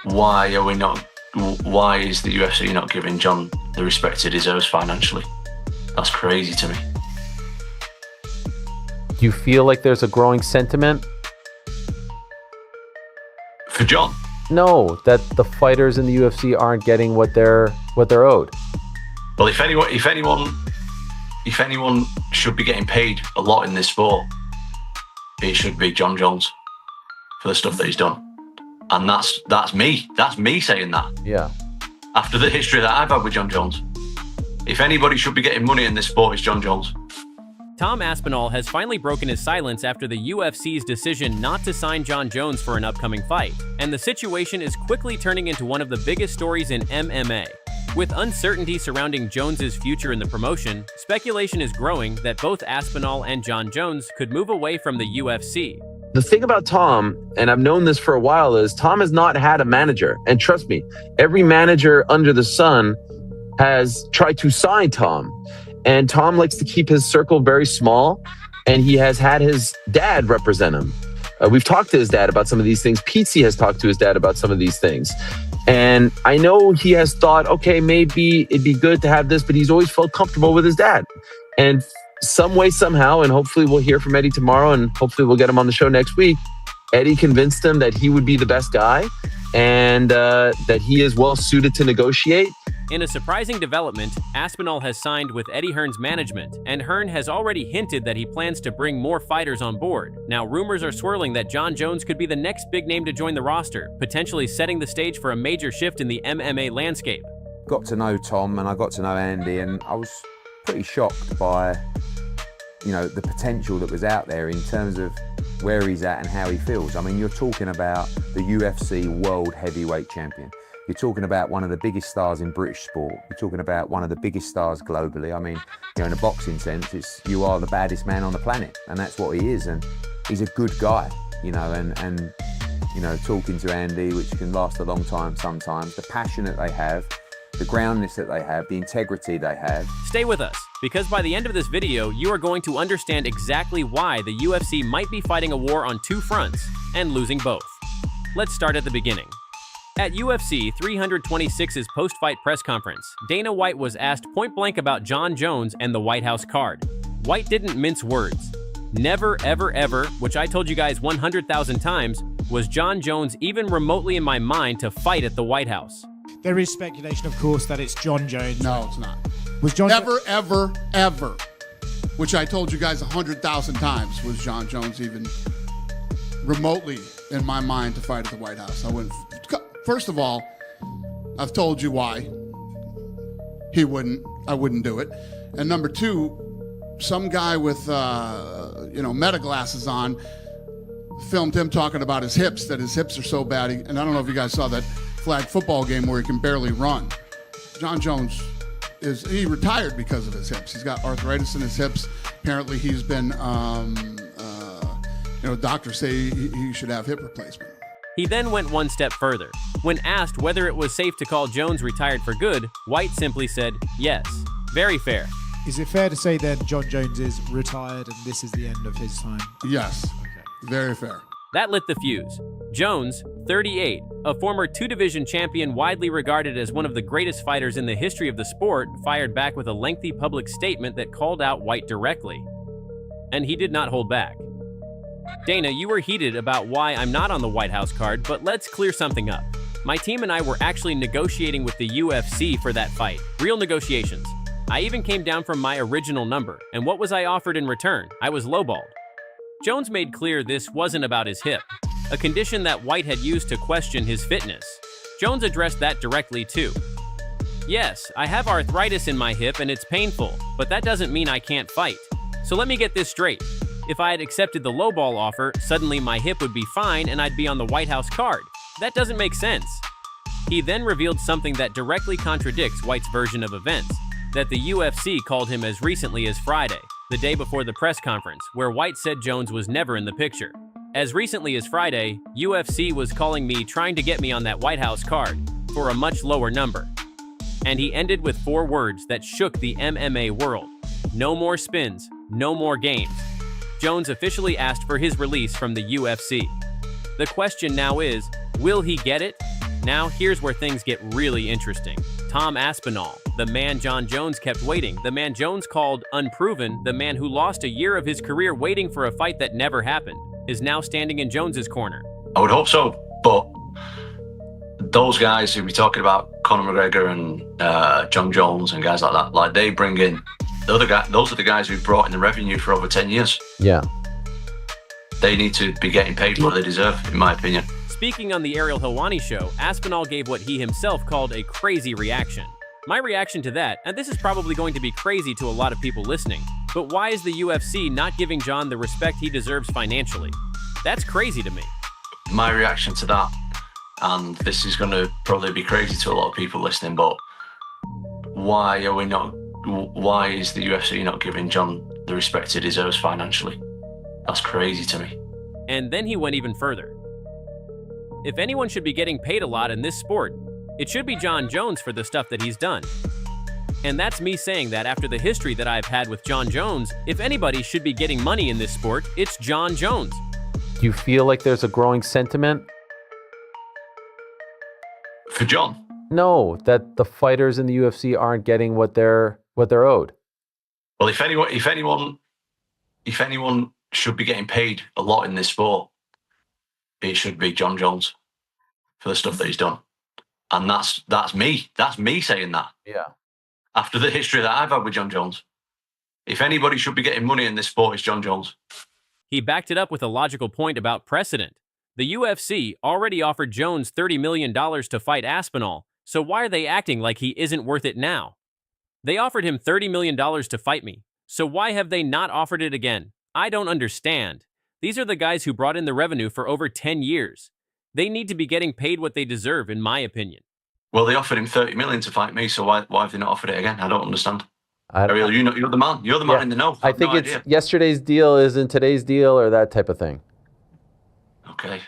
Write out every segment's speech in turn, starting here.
why are we not? Why is the UFC not giving Jon the respect he deserves financially? That's crazy to me. Do you feel like there's a growing sentiment? For Jon? No, that the fighters in the UFC aren't getting what they're owed. Well, if anyone should be getting paid a lot in this sport, it should be Jon Jones for the stuff that he's done. And that's me. That's me saying that. Yeah. After the history that I've had with Jon Jones, if anybody should be getting money in this sport, it's Jon Jones. Tom Aspinall has finally broken his silence after the UFC's decision not to sign Jon Jones for an upcoming fight, and the situation is quickly turning into one of the biggest stories in MMA. With uncertainty surrounding Jones's future in the promotion, speculation is growing that both Aspinall and Jon Jones could move away from the UFC. The thing about Tom, and I've known this for a while, is Tom has not had a manager. And trust me, every manager under the sun has tried to sign Tom. And Tom likes to keep his circle very small, and he has had his dad represent him. We've talked to his dad about some of these things. Pizzi has talked to his dad about some of these things. And I know he has thought, okay, maybe it'd be good to have this, but he's always felt comfortable with his dad. And some way, somehow, and hopefully we'll hear from Eddie tomorrow, and hopefully we'll get him on the show next week, Eddie convinced him that he would be the best guy and that he is well suited to negotiate. In a surprising development, Aspinall has signed with Eddie Hearn's management, and Hearn has already hinted that he plans to bring more fighters on board. Now, rumors are swirling that Jon Jones could be the next big name to join the roster, potentially setting the stage for a major shift in the MMA landscape. Got to know Tom and I got to know Andy, and I was pretty shocked by, the potential that was out there in terms of where he's at and how he feels. I mean, you're talking about the UFC World Heavyweight Champion. You're talking about one of the biggest stars in British sport. You're talking about one of the biggest stars globally. I mean, in a boxing sense, you are the baddest man on the planet, and that's what he is. And he's a good guy, and talking to Andy, which can last a long time sometimes, the passion that they have, the groundness that they have, the integrity they have. Stay with us, because by the end of this video, you are going to understand exactly why the UFC might be fighting a war on two fronts and losing both. Let's start at the beginning. At UFC 326's post-fight press conference, Dana White was asked point-blank about Jon Jones and the White House card. White didn't mince words. Never, ever, ever, which I told you guys 100,000 times, was Jon Jones even remotely in my mind to fight at the White House. There is speculation, of course, that it's Jon Jones. No, it's not. Was Jon Never, ever, ever, which I told you guys 100,000 times, was Jon Jones even remotely in my mind to fight at the White House. I wouldn't. First of all, I've told you why I wouldn't do it. And number two, some guy with, meta glasses on filmed him talking about his hips, that his hips are so bad. And I don't know if you guys saw that flag football game where he can barely run. Jon Jones he retired because of his hips. He's got arthritis in his hips. Apparently he's been, doctors say he should have hip replacement. He then went one step further. When asked whether it was safe to call Jones retired for good, White simply said, yes. Very fair. Is it fair to say then Jon Jones is retired and this is the end of his time? Yes. Okay. Very fair. That lit the fuse. Jones, 38, a former two-division champion widely regarded as one of the greatest fighters in the history of the sport, fired back with a lengthy public statement that called out White directly. And he did not hold back. Dana, you were heated about why I'm not on the White House card, but let's clear something up. My team and I were actually negotiating with the UFC for that fight. Real negotiations. I even came down from my original number, and what was I offered in return? I was lowballed. Jones made clear this wasn't about his hip, a condition that White had used to question his fitness. Jones addressed that directly too. Yes, I have arthritis in my hip and it's painful, but that doesn't mean I can't fight. So let me get this straight. If I had accepted the lowball offer, suddenly my hip would be fine and I'd be on the White House card. That doesn't make sense. He then revealed something that directly contradicts White's version of events, that the UFC called him as recently as Friday, the day before the press conference, where White said Jones was never in the picture. As recently as Friday, UFC was calling me trying to get me on that White House card for a much lower number. And he ended with 4 words that shook the MMA world. No more spins, no more games. Jones officially asked for his release from the UFC. The question now is, will he get it? Now, here's where things get really interesting. Tom Aspinall, the man Jon Jones kept waiting, the man Jones called unproven, the man who lost a year of his career waiting for a fight that never happened, is now standing in Jones's corner. I would hope so, but those guys who be talking about Conor McGregor and Jon Jones and guys like that, like they bring in the other guy. Those are the guys who brought in the revenue for over 10 years. Yeah. They need to be getting paid what they deserve, in my opinion. Speaking on the Ariel Helwani show, Aspinall gave what he himself called a crazy reaction. My reaction to that, and this is probably going to be crazy to a lot of people listening, but why is the UFC not giving Jon the respect he deserves financially? That's crazy to me. My reaction to that, and this is going to probably be crazy to a lot of people listening, but why is the UFC not giving Jon the respect he deserves financially? That's crazy to me. And then he went even further. If anyone should be getting paid a lot in this sport, it should be Jon Jones for the stuff that he's done. And that's me saying that after the history that I've had with Jon Jones, if anybody should be getting money in this sport, it's Jon Jones. Do you feel like there's a growing sentiment? For Jon? No, that the fighters in the UFC aren't getting what they're owed. Well, if anyone should be getting paid a lot in this sport, it should be Jon Jones for the stuff that he's done. And that's me. That's me saying that. Yeah. After the history that I've had with Jon Jones. If anybody should be getting money in this sport, it's Jon Jones. He backed it up with a logical point about precedent. The UFC already offered Jones $30 million to fight Aspinall, so why are they acting like he isn't worth it now? They offered him $30 million to fight me, so why have they not offered it again? I don't understand. These are the guys who brought in the revenue for over 10 years. They need to be getting paid what they deserve, in my opinion. Well, they offered him $30 million to fight me, so why have they not offered it again? I don't understand. Ariel, you're the man. You're the man in the know. I think it's yesterday's deal isn't today's deal or that type of thing. Okay.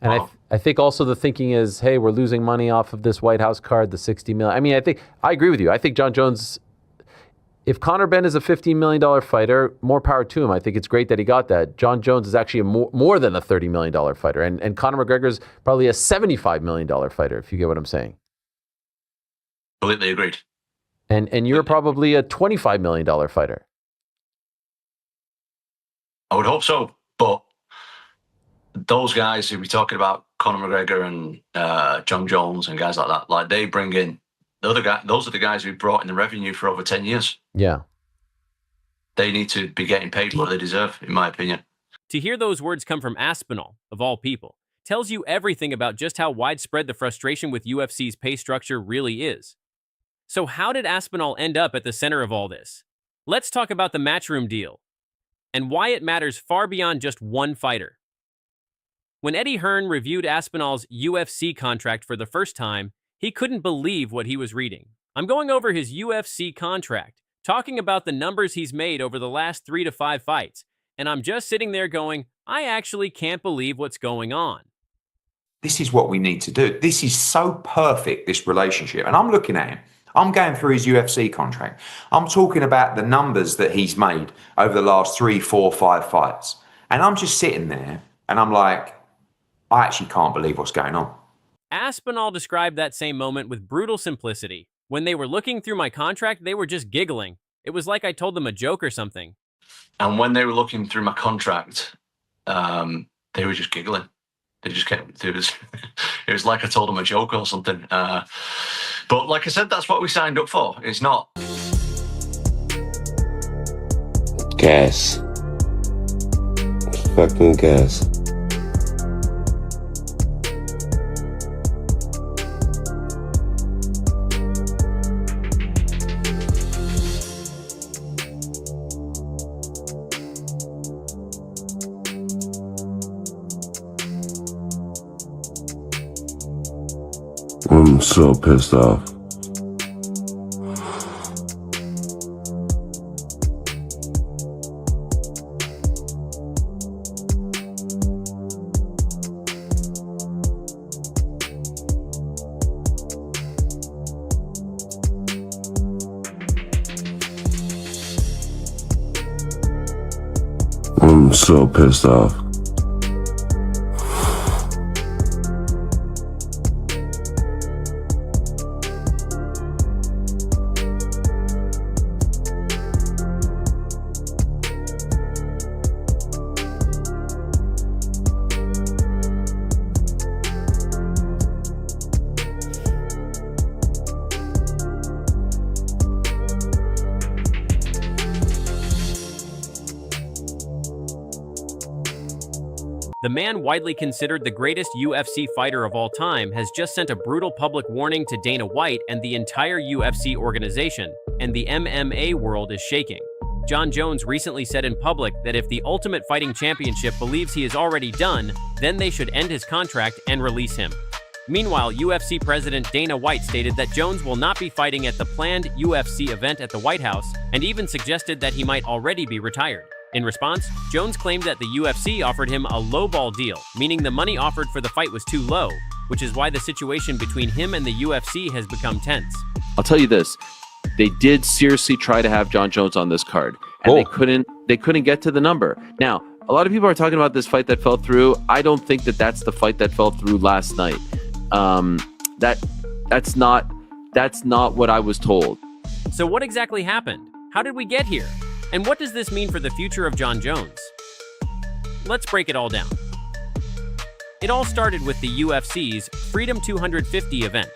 And Wow. I think also the thinking is, hey, we're losing money off of this White House card, the $60 million. I mean, I agree with you. I think Jon Jones, if Conor Benn is a $15 million fighter, more power to him. I think it's great that he got that. Jon Jones is actually more than a $30 million fighter. And Conor McGregor's probably a $75 million fighter, if you get what I'm saying. Completely agreed. And you're probably a $25 million fighter. I would hope so, but those guys who be talking about Conor McGregor and Jon Jones and guys like that, like they bring in the other guy. Those are the guys who brought in the revenue for over 10 years. Yeah. They need to be getting paid what they deserve, in my opinion. To hear those words come from Aspinall, of all people, tells you everything about just how widespread the frustration with UFC's pay structure really is. So how did Aspinall end up at the center of all this? Let's talk about the Matchroom deal and why it matters far beyond just one fighter. When Eddie Hearn reviewed Aspinall's UFC contract for the first time, he couldn't believe what he was reading. I'm going over his UFC contract, talking about the numbers he's made over the last 3 to 5 fights, and I'm just sitting there going, I actually can't believe what's going on. This is what we need to do. This is so perfect, this relationship. And I'm looking at him. I'm going through his UFC contract. I'm talking about the numbers that he's made over the last 3, 4, 5 fights. And I'm just sitting there and I'm like, I actually can't believe what's going on. Aspinall described that same moment with brutal simplicity. When they were looking through my contract, they were just giggling. It was like I told them a joke or something. And when they were looking through my contract, they were just giggling. They just kept, it was like I told them a joke or something. But like I said, that's what we signed up for. It's not. Gas. Fucking gas. I'm so pissed off. I'm so pissed off. The man widely considered the greatest UFC fighter of all time has just sent a brutal public warning to Dana White and the entire UFC organization, and the MMA world is shaking. Jon Jones recently said in public that if the Ultimate Fighting Championship believes he is already done, then they should end his contract and release him. Meanwhile, UFC President Dana White stated that Jones will not be fighting at the planned UFC event at the White House, and even suggested that he might already be retired. In response, Jones claimed that the UFC offered him a lowball deal, meaning the money offered for the fight was too low, which is why the situation between him and the UFC has become tense. I'll tell you this. They did seriously try to have Jon Jones on this card, and they couldn't get to the number. Now, a lot of people are talking about this fight that fell through. I don't think that that's the fight that fell through last night. That's not what I was told. So what exactly happened? How did we get here? And what does this mean for the future of Jon Jones? Let's break it all down. It all started with the UFC's Freedom 250 event,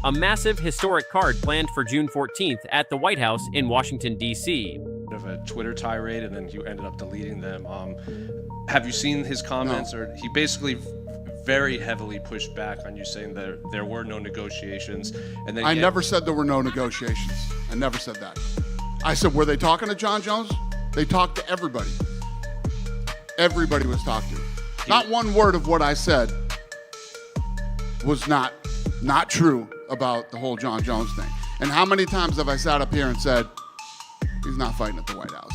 a massive historic card planned for June 14th at the White House in Washington, D.C. Of a Twitter tirade, and then you ended up deleting them. Have you seen his comments? No. Or he basically very heavily pushed back on you, saying that there were no negotiations. And then I never said there were no negotiations. I never said that. I said, were they talking to Jon Jones? They talked to everybody. Everybody was talked to. Not one word of what I said was not true about the whole Jon Jones thing. And how many times have I sat up here and said, he's not fighting at the White House?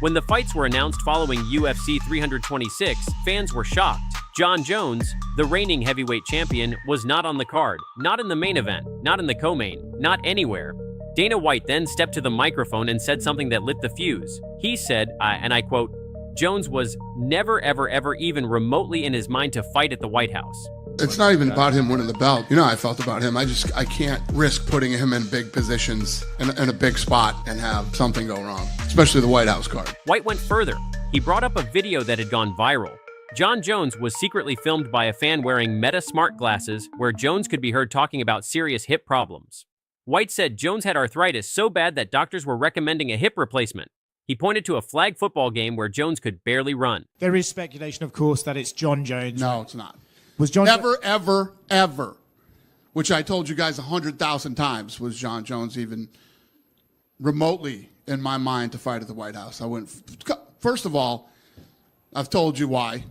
When the fights were announced following UFC 326, fans were shocked. Jon Jones, the reigning heavyweight champion, was not on the card, not in the main event, not in the co-main, not anywhere. Dana White then stepped to the microphone and said something that lit the fuse. He said, and I quote, "Jones was never, ever, ever even remotely in his mind to fight at the White House." It's not even about him winning the belt. You know how I felt about him. I can't risk putting him in big positions in a big spot and have something go wrong, especially the White House card. White went further. He brought up a video that had gone viral. Jon Jones was secretly filmed by a fan wearing Meta smart glasses, where Jones could be heard talking about serious hip problems. White said Jones had arthritis so bad that doctors were recommending a hip replacement. He pointed to a flag football game where Jones could barely run. There is speculation, of course, that it's Jon Jones. No, it's not. Was Jon Never, ever, ever, which I told you guys 100,000 times, was Jon Jones even remotely in my mind to fight at the White House. I wouldn't. First of all, I've told you why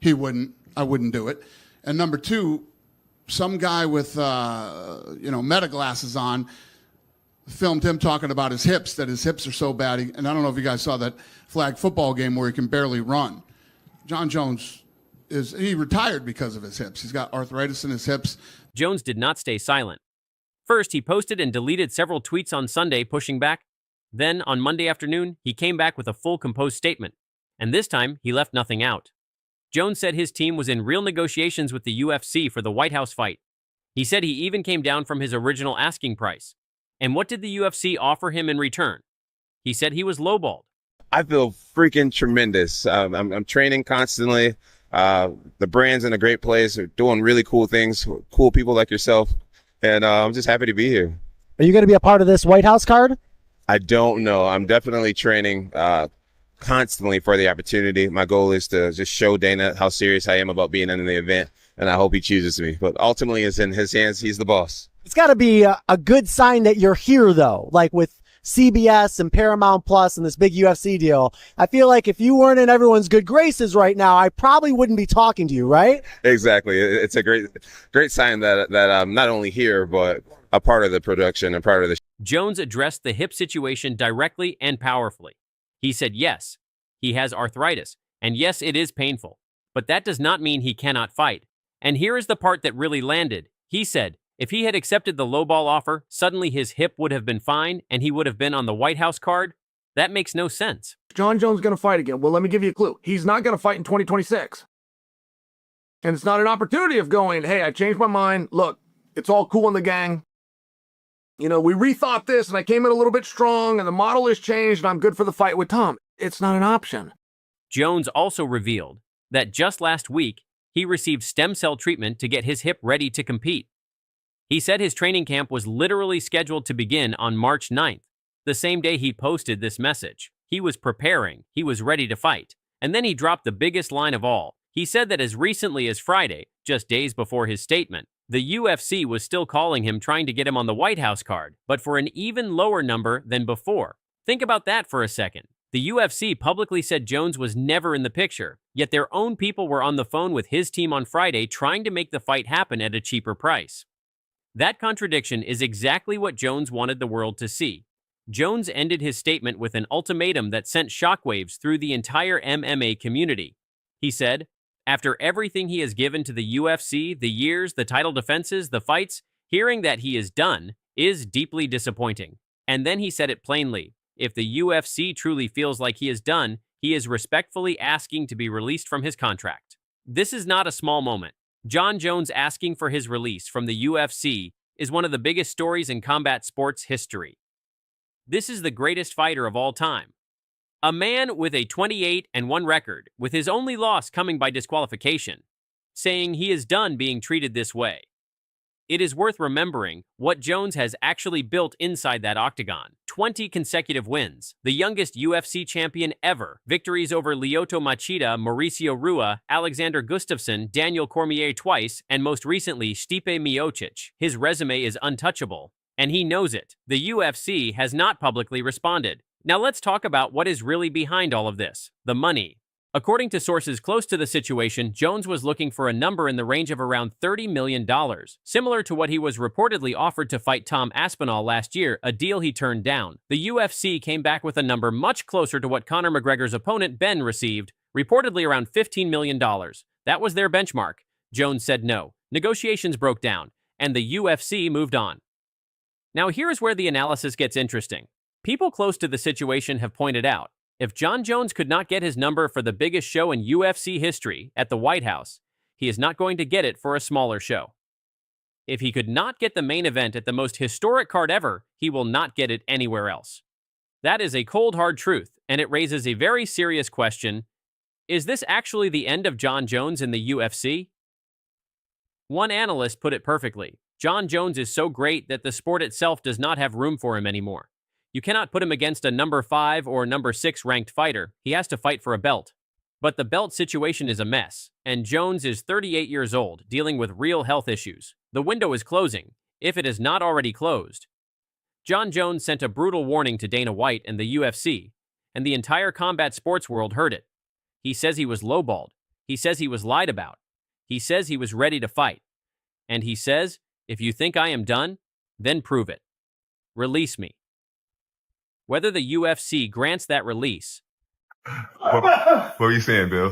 I wouldn't do it. And number two, some guy with Meta glasses on filmed him talking about his hips, that his hips are so bad. And I don't know if you guys saw that flag football game where he can barely run. Jon Jones he retired because of his hips. He's got arthritis in his hips. Jones did not stay silent. First, he posted and deleted several tweets on Sunday pushing back. Then, on Monday afternoon, he came back with a full composed statement. And this time, he left nothing out. Jones said his team was in real negotiations with the UFC for the White House fight. He said he even came down from his original asking price. And what did the UFC offer him in return? He said he was lowballed. I feel freaking tremendous. I'm training constantly. The brand's in a great place. They're doing really cool things, cool people like yourself. And I'm just happy to be here. Are you going to be a part of this White House card? I don't know. I'm definitely training constantly for the opportunity. My goal is to just show Dana how serious I am about being in the event, and I hope he chooses me. But ultimately, it's in his hands. He's the boss. It's got to be a good sign that you're here, though. Like with CBS and Paramount Plus and this big UFC deal, I feel like if you weren't in everyone's good graces right now, I probably wouldn't be talking to you, right? Exactly. It's a great sign that I'm not only here, but a part of the production and part of the Jones addressed the hip situation directly and powerfully. He said yes, he has arthritis, and yes, it is painful, but that does not mean he cannot fight. And here is the part that really landed. He said, if he had accepted the lowball offer, suddenly his hip would have been fine and he would have been on the White House card? That makes no sense. Jon Jones is going to fight again. Well, let me give you a clue. He's not going to fight in 2026. And it's not an opportunity of going, hey, I changed my mind. Look, it's all cool in the gang. You know, we rethought this and I came in a little bit strong and the model has changed and I'm good for the fight with Tom. It's not an option. Jones also revealed that just last week, he received stem cell treatment to get his hip ready to compete. He said his training camp was literally scheduled to begin on March 9th, the same day he posted this message. He was preparing, he was ready to fight, And then he dropped the biggest line of all. He said that as recently as Friday, just days before his statement, the UFC was still calling him trying to get him on the White House card, but for an even lower number than before. Think about that for a second. The UFC publicly said Jones was never in the picture, yet their own people were on the phone with his team on Friday trying to make the fight happen at a cheaper price. That contradiction is exactly what Jones wanted the world to see. Jones ended his statement with an ultimatum that sent shockwaves through the entire MMA community. He said, after everything he has given to the UFC, the years, the title defenses, the fights, hearing that he is done is deeply disappointing. And then he said it plainly. If the UFC truly feels like he is done, he is respectfully asking to be released from his contract. This is not a small moment. Jon Jones asking for his release from the UFC is one of the biggest stories in combat sports history. This is the greatest fighter of all time. A man with a 28-1 record, with his only loss coming by disqualification, saying he is done being treated this way. It is worth remembering what Jones has actually built inside that octagon. 20 consecutive wins, the youngest UFC champion ever, victories over Lyoto Machida, Mauricio Rua, Alexander Gustafsson, Daniel Cormier twice, and most recently Stipe Miocic. His resume is untouchable, and he knows it. The UFC has not publicly responded. Now let's talk about what is really behind all of this, the money. According to sources close to the situation, Jones was looking for a number in the range of around $30 million, similar to what he was reportedly offered to fight Tom Aspinall last year, a deal he turned down. The UFC came back with a number much closer to what Conor McGregor's opponent Ben received, reportedly around $15 million. That was their benchmark. Jones said no. Negotiations broke down, and the UFC moved on. Now here's where the analysis gets interesting. People close to the situation have pointed out, if Jon Jones could not get his number for the biggest show in UFC history at the White House, he is not going to get it for a smaller show. If he could not get the main event at the most historic card ever, he will not get it anywhere else. That is a cold, hard truth, and it raises a very serious question. Is this actually the end of Jon Jones in the UFC? One analyst put it perfectly. Jon Jones is so great that the sport itself does not have room for him anymore. You cannot put him against a number 5 or number 6 ranked fighter. He has to fight for a belt. But the belt situation is a mess, and Jones is 38 years old, dealing with real health issues. The window is closing, if it is not already closed. Jon Jones sent a brutal warning to Dana White and the UFC, and the entire combat sports world heard it. He says he was lowballed. He says he was lied about. He says he was ready to fight. And he says, if you think I am done, then prove it. Release me. Whether the UFC grants that release. What were you saying, Bill?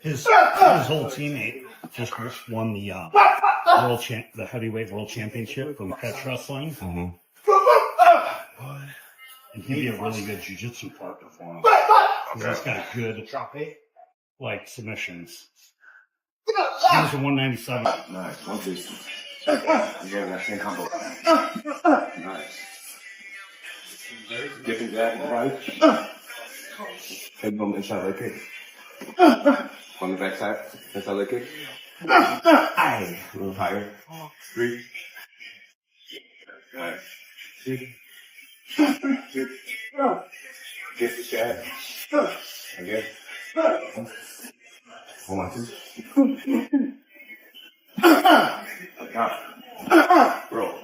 His whole teammate just won the the heavyweight world championship from catch wrestling. Mm-hmm. And he'd be a really good jiu-jitsu partner for him. Because he's got good submissions. He was a 197. Nice. 160. You gave that same combo. Nice. Dipping that right. Head on the inside leg kick. On the back side. Inside leg kick. Aye. A little higher. 3. Nice. 6. 6. Get the shot. Again. 1, 2. Got it. Roll.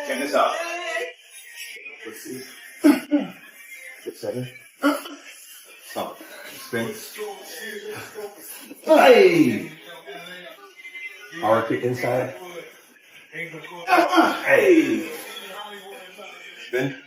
Check this out. Let's see. 6, 7. Stop. Spin. Hey! Power kick inside. Hey! Spin.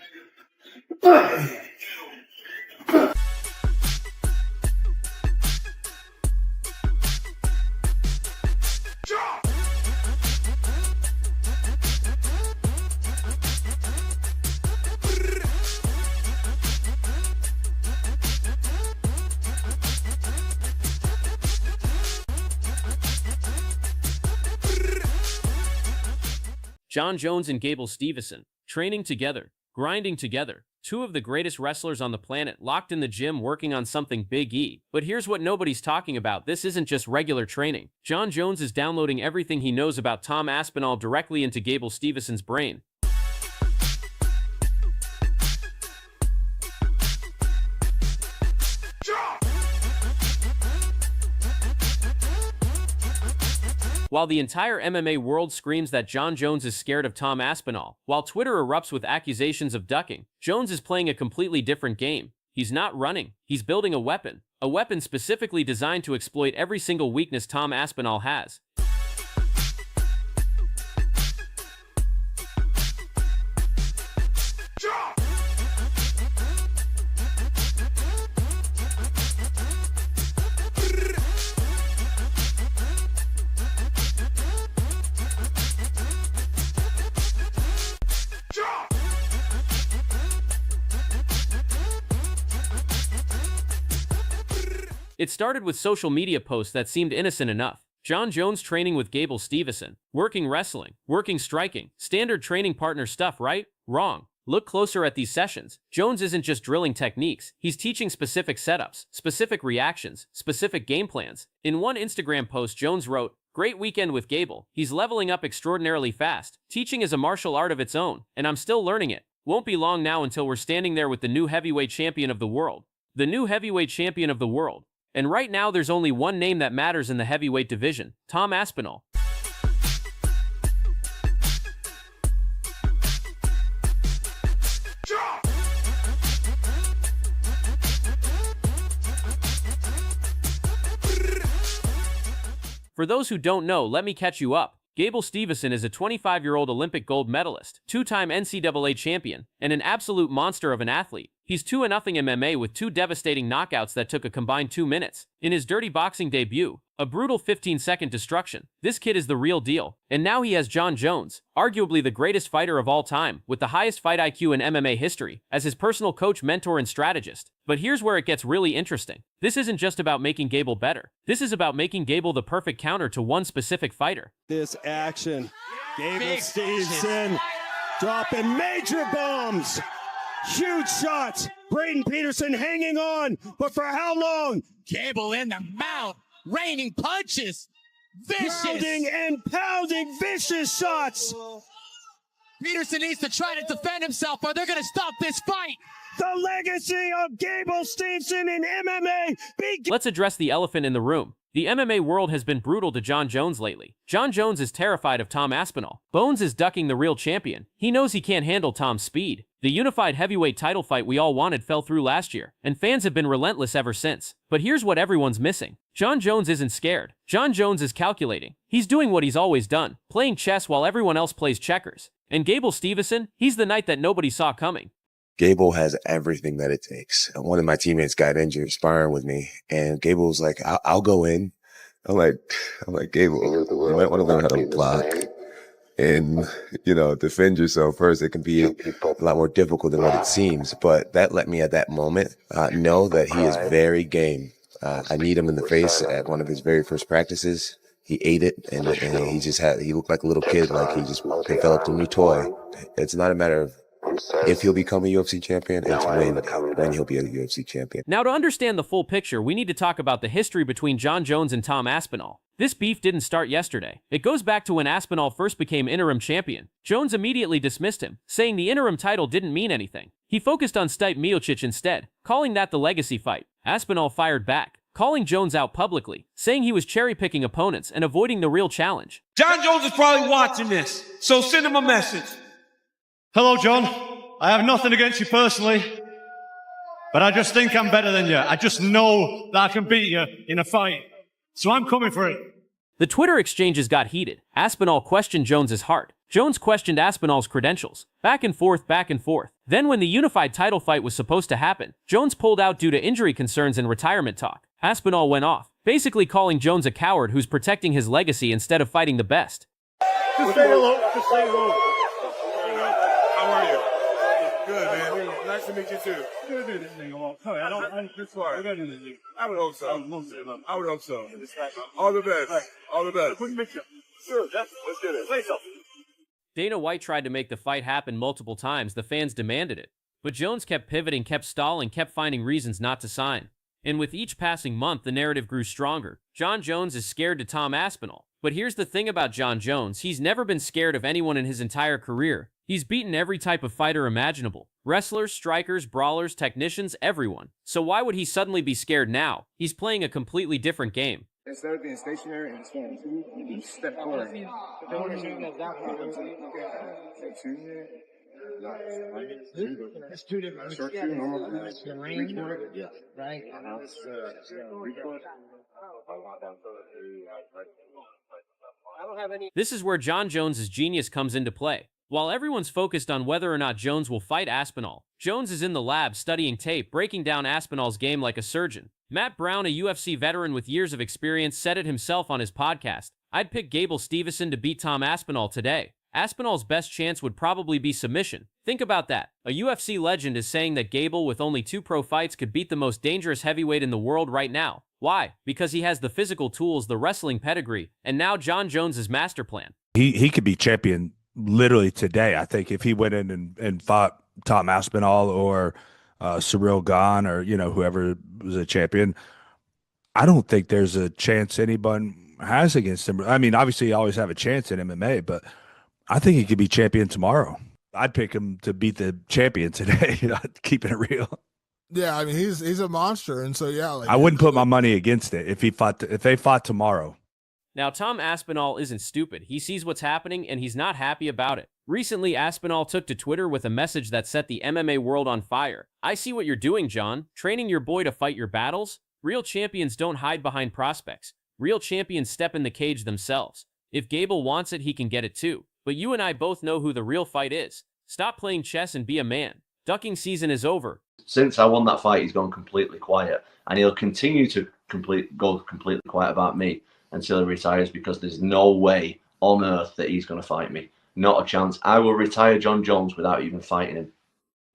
Jon Jones and Gable Steveson, training together, grinding together. Two of the greatest wrestlers on the planet locked in the gym working on something Big E. But here's what nobody's talking about. This isn't just regular training. Jon Jones is downloading everything he knows about Tom Aspinall directly into Gable Stevenson's brain. While the entire MMA world screams that Jon Jones is scared of Tom Aspinall, while Twitter erupts with accusations of ducking, Jones is playing a completely different game. He's not running. He's building a weapon specifically designed to exploit every single weakness Tom Aspinall has. It started with social media posts that seemed innocent enough. Jon Jones training with Gable Steveson, working wrestling, working striking, standard training partner stuff, right? Wrong. Look closer at these sessions. Jones isn't just drilling techniques, he's teaching specific setups, specific reactions, specific game plans. In one Instagram post, Jones wrote, "Great weekend with Gable. He's leveling up extraordinarily fast. Teaching is a martial art of its own, and I'm still learning it. Won't be long now until we're standing there with the new heavyweight champion of the world. The new heavyweight champion of the world. And right now there's only one name that matters in the heavyweight division, Tom Aspinall." For those who don't know, let me catch you up. Gable Steveson is a 25-year-old Olympic gold medalist, two-time NCAA champion, and an absolute monster of an athlete. He's 2-0 MMA with 2 devastating knockouts that took a combined 2 minutes. In his dirty boxing debut, a brutal 15-second destruction. This kid is the real deal. And now he has Jon Jones, arguably the greatest fighter of all time, with the highest fight IQ in MMA history, as his personal coach, mentor, and strategist. But here's where it gets really interesting. This isn't just about making Gable better. This is about making Gable the perfect counter to one specific fighter. This action. Gable Steveson dropping major bombs. Huge shots. Braden Peterson hanging on, but for how long? Gable in the mouth, raining punches. Vicious. Pounding and pounding vicious shots. Peterson needs to try to defend himself or they're going to stop this fight. The legacy of Gable Steveson in MMA. Let's address the elephant in the room. The MMA world has been brutal to Jon Jones lately. Jon Jones is terrified of Tom Aspinall. Bones is ducking the real champion. He knows he can't handle Tom's speed. The unified heavyweight title fight we all wanted fell through last year, and fans have been relentless ever since. But here's what everyone's missing. Jon Jones isn't scared. Jon Jones is calculating. He's doing what he's always done, playing chess while everyone else plays checkers. And Gable Steveson, he's the knight that nobody saw coming. Gable has everything that it takes. One of my teammates got injured sparring with me, and Gable's like, I'll go in. I'm like, Gable, you might want to learn how to block and, defend yourself first. It can be a lot more difficult than what it seems. But that let me at that moment know that he is very game. I need him in the face at one of his very first practices. He ate it, and he looked like a little kid, like he just developed a new toy. It's not a matter of if he'll become a UFC champion, it's when he'll be a UFC champion. Now, to understand the full picture, we need to talk about the history between Jon Jones and Tom Aspinall. This beef didn't start yesterday. It goes back to when Aspinall first became interim champion. Jones immediately dismissed him, saying the interim title didn't mean anything. He focused on Stipe Miocic instead, calling that the legacy fight. Aspinall fired back, calling Jones out publicly, saying he was cherry-picking opponents and avoiding the real challenge. Jon Jones is probably watching this, so send him a message. Hello, John. I have nothing against you personally, but I just think I'm better than you. I just know that I can beat you in a fight, so I'm coming for it. The Twitter exchanges got heated. Aspinall questioned Jones's heart. Jones questioned Aspinall's credentials. Back and forth, back and forth. Then when the unified title fight was supposed to happen, Jones pulled out due to injury concerns and retirement talk. Aspinall went off, basically calling Jones a coward who's protecting his legacy instead of fighting the best. Just say hello. Just say hello. How are you? Good, man. Nice to meet you too. We're gonna do this thing a lot. I we're gonna do this thing. I would hope so. I would hope so. All the best. All the best. Quick picture. Sure. Let's get it. Play yourself. Dana White tried to make the fight happen multiple times. The fans demanded it. But Jones kept pivoting, kept stalling, kept finding reasons not to sign. And with each passing month, the narrative grew stronger. Jon Jones is scared to Tom Aspinall. But here's the thing about Jon Jones. He's never been scared of anyone in his entire career. He's beaten every type of fighter imaginable. Wrestlers, strikers, brawlers, technicians, everyone. So why would he suddenly be scared now? He's playing a completely different game. Instead of being stationary and standing, you step forward. It's two different. Short two, normal. The range, Yeah. right? This is where Jon Jones' genius comes into play. While everyone's focused on whether or not Jones will fight Aspinall, Jones is in the lab studying tape, breaking down Aspinall's game like a surgeon. Matt Brown, a UFC veteran with years of experience, said it himself on his podcast. I'd pick Gable Steveson to beat Tom Aspinall today. Aspinall's best chance would probably be submission. Think about that. A UFC legend is saying that Gable, with only 2 pro fights, could beat the most dangerous heavyweight in the world right now. Why? Because he has the physical tools, the wrestling pedigree, and now Jon Jones' master plan. He could be champion literally today. I think if he went in and fought Tom Aspinall or Cyril Gane or, whoever was a champion, I don't think there's a chance anyone has against him. I mean, obviously you always have a chance in MMA, but I think he could be champion tomorrow. I'd pick him to beat the champion today, keeping it real. Yeah, I mean he's a monster, and so yeah, I wouldn't put my money against it if they fought tomorrow. Now, Tom Aspinall isn't stupid. He sees what's happening, and he's not happy about it. Recently, Aspinall took to Twitter with a message that set the MMA world on fire. I see what you're doing, Jon. Training your boy to fight your battles? Real champions don't hide behind prospects. Real champions step in the cage themselves. If Gable wants it, he can get it too. But you and I both know who the real fight is. Stop playing chess and be a man. Ducking season is over. Since I won that fight, he's gone completely quiet, and he'll continue to go completely quiet about me until he retires, because there's no way on earth that he's going to fight me. Not a chance. I will retire Jon Jones without even fighting him.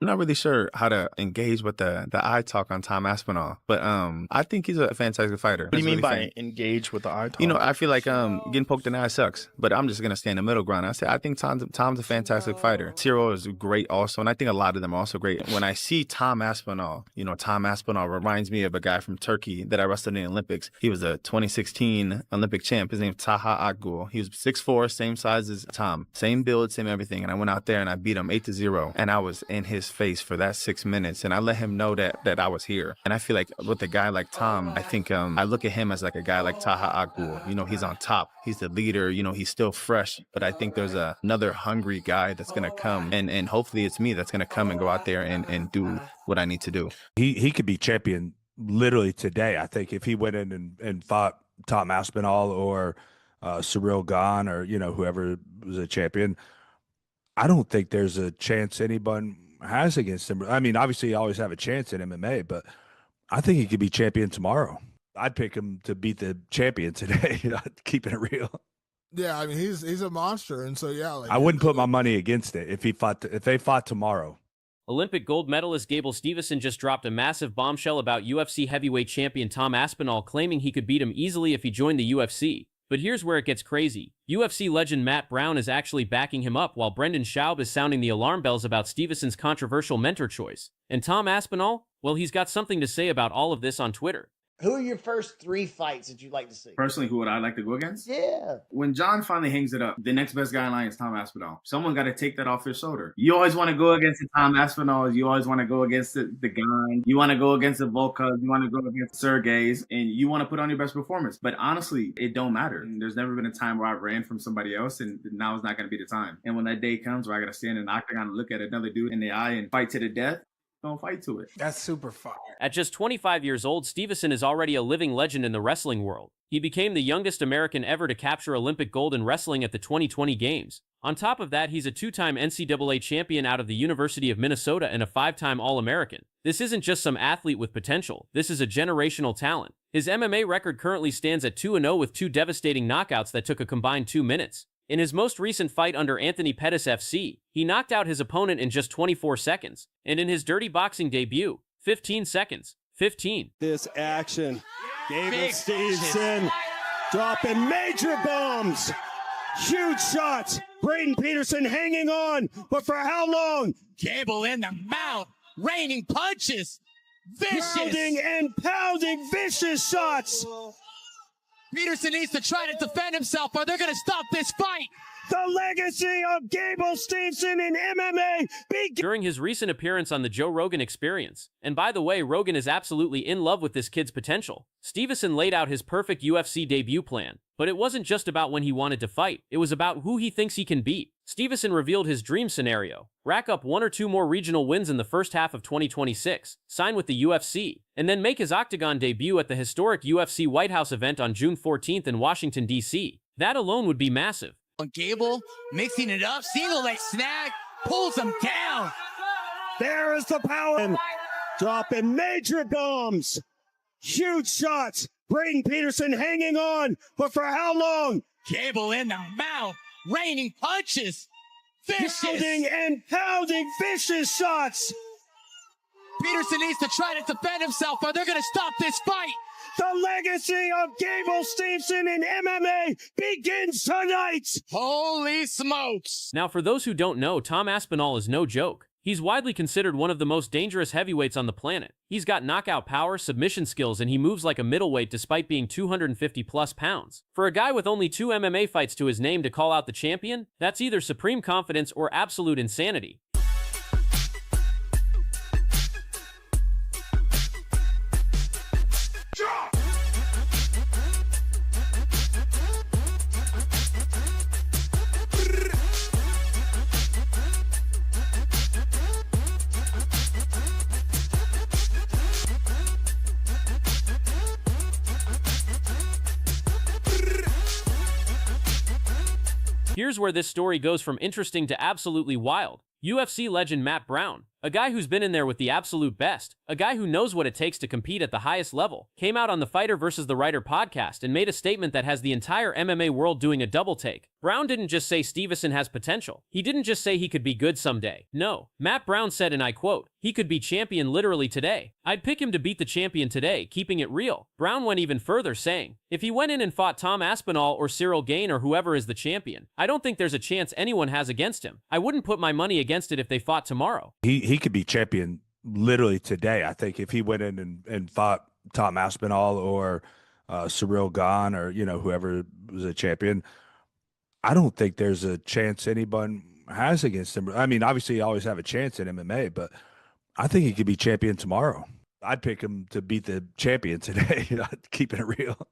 I'm not really sure how to engage with the eye talk on Tom Aspinall, but I think he's a fantastic fighter. What do you mean by engage with the eye talk? I feel like getting poked in the eye sucks, but I'm just gonna stay in the middle ground. I think Tom's a fantastic fighter. Cyril is great also, and I think a lot of them are also great. When I see Tom Aspinall, Tom Aspinall reminds me of a guy from Turkey that I wrestled in the Olympics. He was a 2016 Olympic champ. His name is Taha Akgul. He was 6'4", same size as Tom, same build, same everything. And I went out there and I beat him 8-0, and I was in his face for that 6 minutes, and I let him know that I was here. And I feel like with a guy like Tom, I think I look at him as like a guy like Taha Akgul. He's on top, he's the leader, he's still fresh, but I think there's another hungry guy that's gonna come, and hopefully it's me that's gonna come and go out there and do what I need to do. He could be champion literally today. I think if he went in and fought Tom Aspinall or Cyril Gane or whoever was a champion, I don't think there's a chance anyone has against him. I mean, obviously you always have a chance in MMA, but I think he could be champion tomorrow. I'd pick him to beat the champion today, keeping it real. Yeah, I mean he's a monster, and so yeah, I wouldn't put my money against it if they fought tomorrow. Olympic gold medalist Gable Steveson just dropped a massive bombshell about UFC heavyweight champion Tom Aspinall, claiming he could beat him easily if he joined the UFC. But here's where it gets crazy. UFC legend Matt Brown is actually backing him up, while Brendan Schaub is sounding the alarm bells about Stevenson's controversial mentor choice. And Tom Aspinall? Well, he's got something to say about all of this on Twitter. Who are your first 3 fights that you'd like to see? Personally, who would I like to go against? Yeah. When Jon finally hangs it up, the next best guy in line is Tom Aspinall. Someone got to take that off his shoulder. You always want to go against the Tom Aspinalls. You always want to go against the Gane. You want to go against the Volkovs. You want to go against the Sergeys. And you want to put on your best performance. But honestly, it don't matter. There's never been a time where I ran from somebody else, and now is not going to be the time. And when that day comes where I got to stand in an octagon and look at another dude in the eye and fight to the death, don't fight to it. That's super fire. At just 25 years old, Steveson is already a living legend in the wrestling world. He became the youngest American ever to capture Olympic gold in wrestling at the 2020 Games. On top of that, he's a 2-time NCAA champion out of the University of Minnesota and a 5-time All-American. This isn't just some athlete with potential. This is a generational talent. His MMA record currently stands at 2-0 with 2 devastating knockouts that took a combined 2 minutes. In his most recent fight under Anthony Pettis FC, he knocked out his opponent in just 24 seconds. And in his dirty boxing debut, 15 seconds. 15. This action. Gable Steveson dropping major bombs. Huge shots. Braden Peterson hanging on. But for how long? Gable in the mouth. Raining punches. Vicious. Pounding and pounding vicious shots. Peterson needs to try to defend himself, or they're going to stop this fight. The legacy of Gable Stevenson in MMA begins. During his recent appearance on the Joe Rogan Experience, and by the way, Rogan is absolutely in love with this kid's potential, Stevenson laid out his perfect UFC debut plan. But it wasn't just about when he wanted to fight, it was about who he thinks he can beat. Stevenson revealed his dream scenario: rack up 1 or 2 more regional wins in the first half of 2026, sign with the UFC, and then make his Octagon debut at the historic UFC White House event on June 14th in Washington, D.C. That alone would be massive. Gable mixing it up, single leg snag, pulls him down. There is the power. Dropping major bombs. Huge shots. Braden Peterson hanging on, but for how long? Gable in the mouth, raining punches. Vicious. Pounding and pounding vicious shots. Peterson needs to try to defend himself, or they're going to stop this fight. The legacy of Gable Stevenson in MMA begins tonight. Holy smokes. Now, for those who don't know, Tom Aspinall is no joke. He's widely considered one of the most dangerous heavyweights on the planet. He's got knockout power, submission skills, and he moves like a middleweight despite being 250 plus pounds. For a guy with only 2 MMA fights to his name to call out the champion, that's either supreme confidence or absolute insanity. Here's where this story goes from interesting to absolutely wild. UFC legend Matt Brown, a guy who's been in there with the absolute best, a guy who knows what it takes to compete at the highest level, came out on the Fighter vs. the Writer podcast and made a statement that has the entire MMA world doing a double take. Brown didn't just say Stevenson has potential. He didn't just say he could be good someday. No, Matt Brown said, and I quote, "He could be champion literally today. I'd pick him to beat the champion today, keeping it real." Brown went even further, saying, "If he went in and fought Tom Aspinall or Cyril Gane or whoever is the champion, I don't think there's a chance anyone has against him. I wouldn't put my money against it if they fought tomorrow." He could be champion literally today. I think if he went in and fought Tom Aspinall or Cyril Gane or whoever was a champion, I don't think there's a chance anyone has against him. I mean, obviously you always have a chance in MMA, but I think he could be champion tomorrow. I'd pick him to beat the champion today. Keeping it real.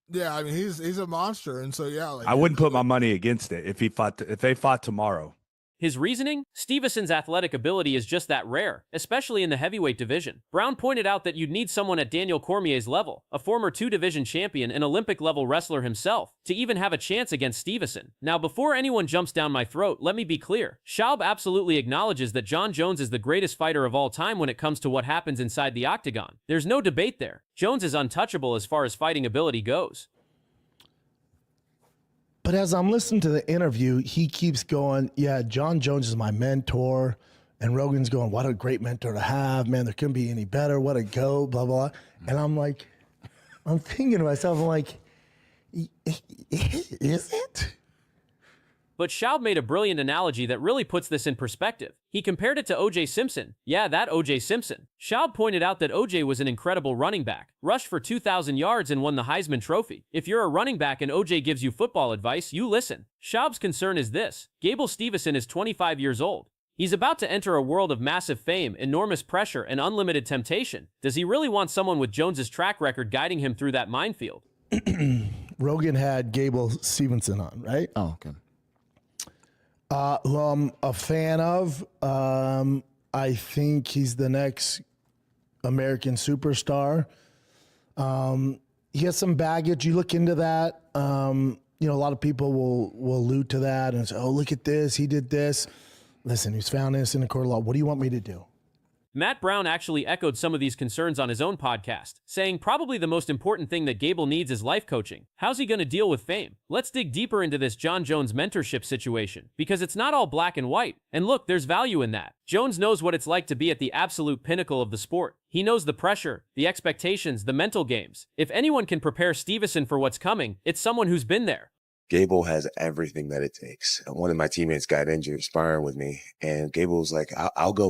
Yeah, I mean he's a monster, and so yeah, I wouldn't put my money against it if they fought tomorrow. His reasoning? Stevenson's athletic ability is just that rare, especially in the heavyweight division. Brown pointed out that you'd need someone at Daniel Cormier's level, a former 2-division champion and Olympic-level wrestler himself, to even have a chance against Stevenson. Now, before anyone jumps down my throat, let me be clear. Schaub absolutely acknowledges that Jon Jones is the greatest fighter of all time when it comes to what happens inside the octagon. There's no debate there. Jones is untouchable as far as fighting ability goes. But as I'm listening to the interview, he keeps going, yeah, Jon Jones is my mentor. And Rogan's going, what a great mentor to have. Man, there couldn't be any better. What a go, blah, blah. And I'm like, I'm thinking to myself, I'm like, is it? But Schaub made a brilliant analogy that really puts this in perspective. He compared it to O.J. Simpson. Yeah, that O.J. Simpson. Schaub pointed out that O.J. was an incredible running back, rushed for 2,000 yards and won the Heisman Trophy. If you're a running back and O.J. gives you football advice, you listen. Schaub's concern is this. Gable Stevenson is 25 years old. He's about to enter a world of massive fame, enormous pressure, and unlimited temptation. Does he really want someone with Jones's track record guiding him through that minefield? Rogan had Gable Stevenson on, right? Oh, okay. Who I'm a fan of. I think he's the next American superstar. He has some baggage. You look into that. A lot of people will allude to that and say, oh, look at this. He did this. Listen, he's found innocent in a court of law. What do you want me to do? Matt Brown actually echoed some of these concerns on his own podcast, saying probably the most important thing that Gable needs is life coaching. How's he going to deal with fame? Let's dig deeper into this Jon Jones mentorship situation, because it's not all black and white. And look, there's value in that. Jones knows what it's like to be at the absolute pinnacle of the sport. He knows the pressure, the expectations, the mental games. If anyone can prepare Stevenson for what's coming, it's someone who's been there. Gable has everything that it takes. One of my teammates got injured sparring with me, and Gable's like, I'll go